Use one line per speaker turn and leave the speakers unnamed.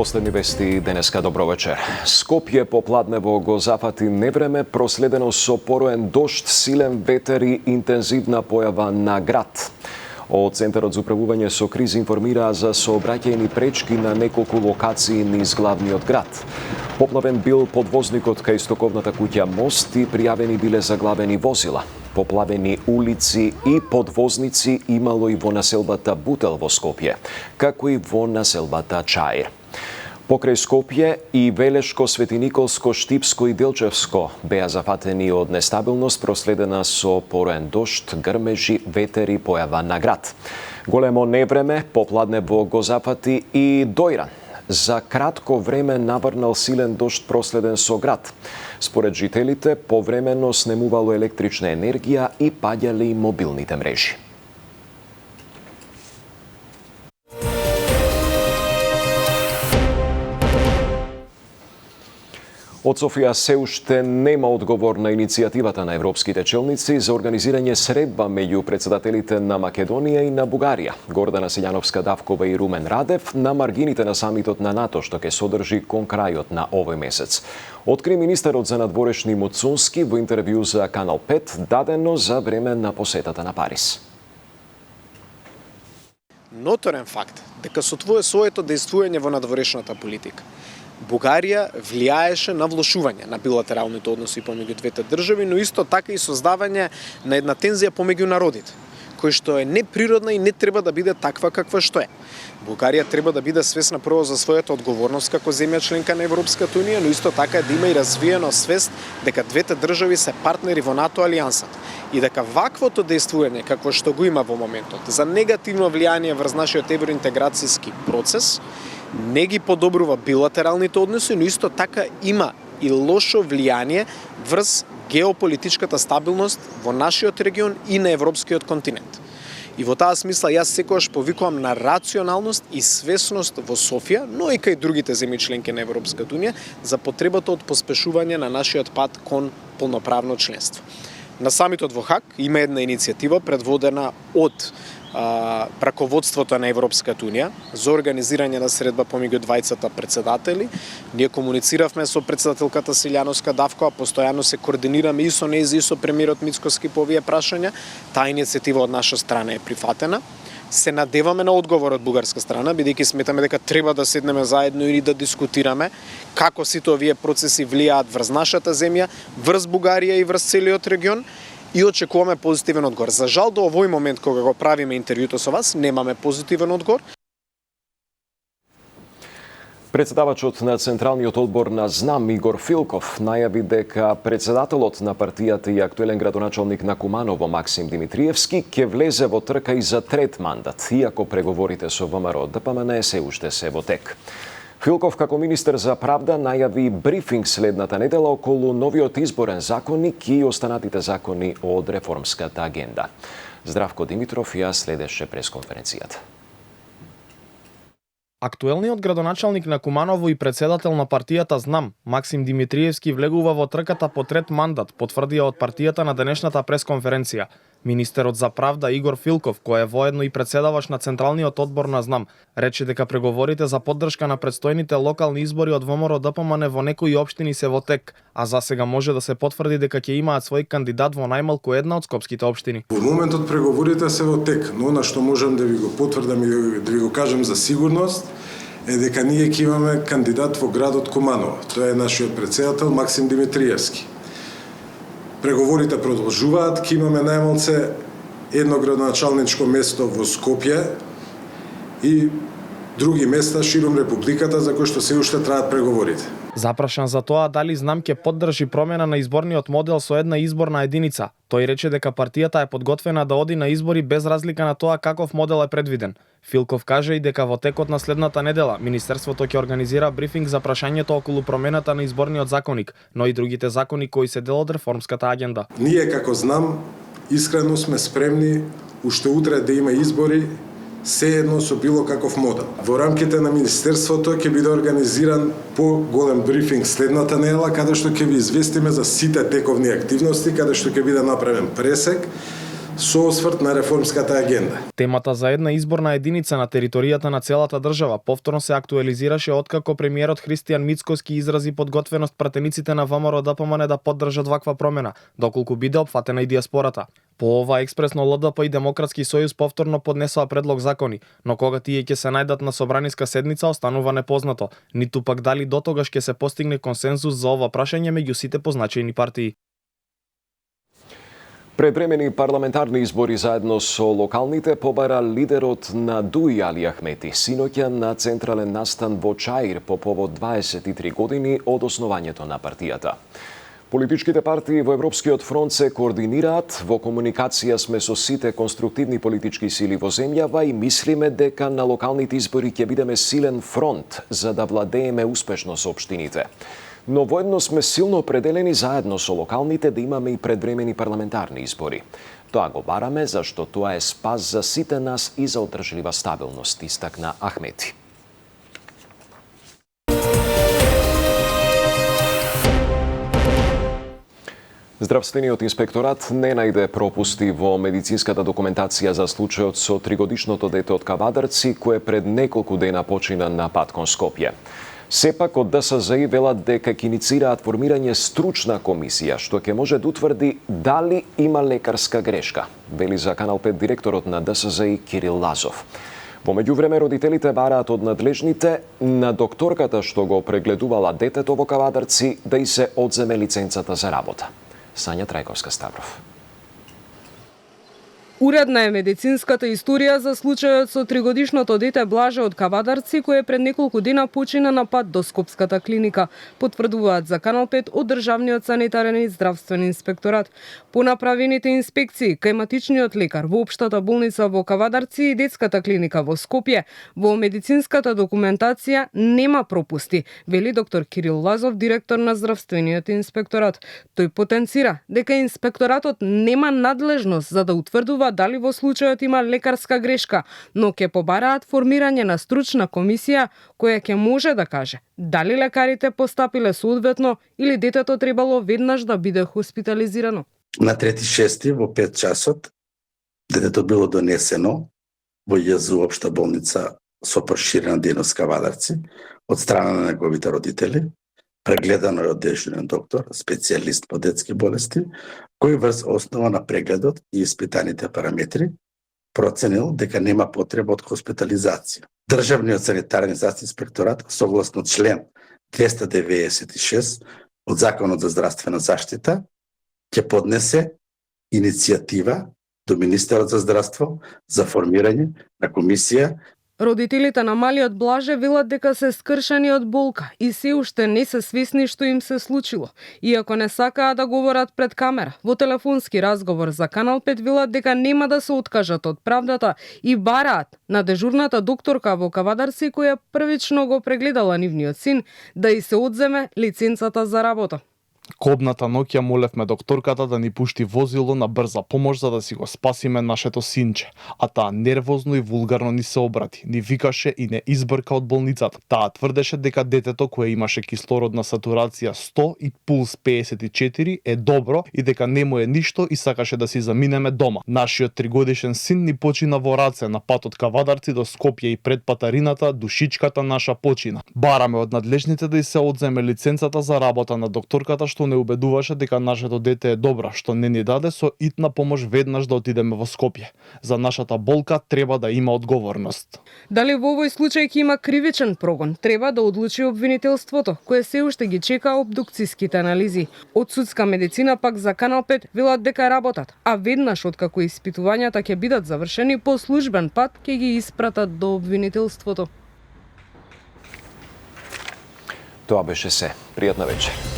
Последни вести денеска, добро вечер. Скопје попладнево го зафати невреме, проследено со пороен дожд, силен ветер и интензивна појава на град. Од Центарот за управување со кризи информираа за сообраќајни пречки на неколку локации низ главниот град. Поплавен бил подвозникот кај стоковната куќа Мост и пријавени биле заглавени возила. Поплавени улици и подвозници имало и во населбата Бутел во Скопје, како и во населбата Чаир. Покрај Скопје и Велешко, Свети Николско, Штипско и Делчевско беа зафатени од нестабилност проследена со пороен дожд, грмежи, ветер и појава на град. Големо невреме попладнево го зафати и Дојран. За кратко време наврнал силен дожд проследен со град. Според жителите, повремено снемувало електрична енергија и паѓале и мобилните мрежи. Од Софија се уште нема одговор на иницијативата на европските челници за организирање средба меѓу председателите на Македонија и на Бугарија, Гордана Силјановска-Давкова и Румен Радев, на маргините на самитот на НАТО што ќе содржи кон крајот на овој месец. Откри министерот за надворешни Муцунски во интервју за Канал 5 дадено за време на посетата на Париз.
Ноторен факт дека со своето дејствување во надворешната политика Бугарија влијаеше на влошување на билатералните односи помеѓу двете држави, но исто така и создавање на една тензија помеѓу народите, кој што е неприродна и не треба да биде таква каква што е. Бугарија треба да биде свесна прво за својата одговорност како земја членка на Европската унија, но исто така да има и развиена свест дека двете држави се партнери во НАТО алијансата и дека ваквото дејствување какво што го има во моментот за негативно влијание врз нашиот евроинтеграцијски процес не ги подобрува билатералните односи, но исто така има и лошо влијание врз геополитичката стабилност во нашиот регион и на европскиот континент. И во таа смисла јас секогаш повикувам на рационалност и свесност во Софија, но и кај другите земји членки на Европската унија за потребата од поспешување на нашиот пат кон полноправно членство. На самитот во Хаг има една иницијатива предводена од раководството на Европската унија за организирање на средба помеѓу двајцата председатели. Ние комунициравме со председателката Силјановска-Давкова, постојано се координираме и со нејзи и со премиерот Мицкоски по овие прашања. Таа иницијатива од наша страна е прифатена. Се надеваме на одговор од бугарска страна, бидејќи сметаме дека треба да седнеме заедно и да дискутираме како сите овие процеси влијаат врз нашата земја, врз Бугарија и врз целиот регион. И очекуваме позитивен одговор. За жал, до овој момент кога го правиме интервјуто со вас, немаме позитивен одговор.
Председавачот на Централниот одбор на ЗНАМ Игор Филков најави дека председателот на партијата и актуелен градоначалник на Куманово Максим Димитриевски ќе влезе во трка и за трет мандат, иако преговорите со ВМРО ДПМН се уште се во тек. Филков како министер за правда најави брифинг следната недела околу новиот изборен законник и останатите закони од реформската агенда. Здравко Димитров ја следеше пресконференцијата.
Актуелниот градоначалник на Куманово и председател на партијата ЗНАМ, Максим Димитриевски, влегува во трката по трет мандат, потврдија од партијата на денешната пресконференција. Министерот за правда Игор Филков, кој е воедно и председаваш на Централниот одбор на ЗНАМ, рече дека преговорите за поддршка на предстојните локални избори од ВМРО ДПМН во некои општини се во тек, а за сега може да се потврди дека ќе имаат свој кандидат во најмалку една од скопските општини.
Во моментот преговорите се во тек, но на што можам да ви го потврдам и да ви го кажам за сигурност е дека ние ќе имаме кандидат во градот Куманово. Тоа е нашиот председател Максим Димитриевски. Преговорите продолжуваат, ќе имаме најмалце едно градоначалничко место во Скопје и други места широм републиката за кои што се уште траат преговорите.
Запрашан за тоа дали ЗНАМ ќе поддржи промена на изборниот модел со една изборна единица, тој рече дека партијата е подготвена да оди на избори без разлика на тоа каков модел е предвиден. Филков каже и дека во текот на следната недела Министерството ќе организира брифинг за прашањето околу промената на изборниот законник, но и другите закони кои се дел од реформската агенда.
Ние како ЗНАМ искрено сме спремни уште утре да има избори се едно со било каков модел. Во рамките на Министерството ќе биде организиран поголем брифинг следната недела, каде што ќе ви известиме за сите тековни активности, каде што ќе биде направен пресек со осврт на реформската агенда.
Темата за една изборна единица на територијата на целата држава повторно се актуализираше откако премиерот Христијан Мицкоски изрази подготвеност пратениците на ВМРО ДПМН да поддржат ваква промена, доколку биде опфатена и диаспората. По ова експресно ЛДП и Демократски сојуз повторно поднесоа предлог закони, но кога тие ќе се најдат на собраниска седница останува непознато, ниту пак дали дотогаш ќе се постигне консензус за ова прашање меѓу сите позначајни партии.
Предвремени парламентарни избори заедно со локалните побара лидерот на ДУИ Али Ахмети синоќа на централен настан во Чаир по повод 23 години од основањето на партијата. Политичките партии во Европскиот фронт се координираат, во комуникација сме со сите конструктивни политички сили во земјава и мислиме дека на локалните избори ќе бидеме силен фронт за да владееме успешно со општините. Но воедно сме силно определени заедно со локалните да имаме и предвремени парламентарни избори. Тоа го бараме зашто тоа е спас за сите нас и за одржлива стабилност, истакна Ахмети. Здравствениот инспекторат не најде пропусти во медицинската документација за случајот со 3-годишното дете од Кавадарци, кое пред неколку дена почина на пат кон Скопје. Сепак од ДСЗИ велат дека ќе иницираат формирање стручна комисија, што ќе може да утврди дали има лекарска грешка, вели за Канал 5 директорот на ДСЗИ Кирил Лазов. Во меѓувреме родителите бараат од надлежните на докторката што го прегледувала детето во Кавадарци да и се одземе лиценцата за работа. Сања Трајковска-Ставров.
Уредна е медицинската историја за случајот со 3-годишното дете Блаже од Кавадарци, кое пред неколку дена почина на пат до Скопската клиника, потврдуваат за Канал 5 од Државниот санитарен и здравствен инспекторат. По направените инспекции кај матичниот лекар во општата болница во Кавадарци и детската клиника во Скопје, во медицинската документација нема пропусти, вели доктор Кирил Лазов, директор на здравствениот инспекторат. Тој потенцира дека инспекторатот нема надлежност за да утврдува дали во случајот има лекарска грешка, но ќе побараат формирање на стручна комисија која ќе може да каже дали лекарите постапиле соодветно или детето требало веднаш да биде хоспитализирано.
На 3.6. во 5 часот детето било донесено во ЈЗУ општа болница со проширена дејност Кавадарци од страна на неговите родители, прегледано од дежурен доктор, специјалист по детски болести, кој врз основа на прегледот и испитаните параметри проценил дека нема потреба од хоспитализација. Државниот санитарен и здравствен инспекторат, согласно член 296 од Законот за здравствена заштита, ќе поднесе иницијатива до Министерот за здравство за формирање на комисија.
Родителите на малиот Блаже велат дека се скршени од болка и се уште не се свесни што им се случило. Иако не сакаат да говорат пред камера, во телефонски разговор за Канал 5 велат дека нема да се откажат од правдата и бараат на дежурната докторка во Кавадарци која првично го прегледала нивниот син да и се одземе лиценцата за работа.
Кобната ноќ ја молевме докторката да ни пушти возило на брза помош за да си го спасиме нашето синче, а таа нервозно и вулгарно ни се обрати, ни викаше и не избрка од болницата. Таа тврдеше дека детето кое имаше кислородна сатурација 100 и пулс 54 е добро и дека не му е ништо и сакаше да си заминеме дома. Нашиот 3-годишен син ни почина во раце на пат од Кавадарци до Скопје и пред патарината душичката наша почина. Бараме од надлежните да и се одземе лиценцата за работа на докторката што не убедуваше дека нашето дете е добра, што не ни даде со итна помош веднаш да отидеме во Скопје. За нашата болка треба да има одговорност.
Дали во овој случај ќе има кривичен прогон, треба да одлучи обвинителството, кое се уште ги чека обдукцијските анализи. Од судска медицина пак за Канал 5 велат дека работат, а веднаш откако испитувањата ќе бидат завршени по службен пат ќе ги испратат до обвинителството.
Тоа беше се. Пријатна вечер.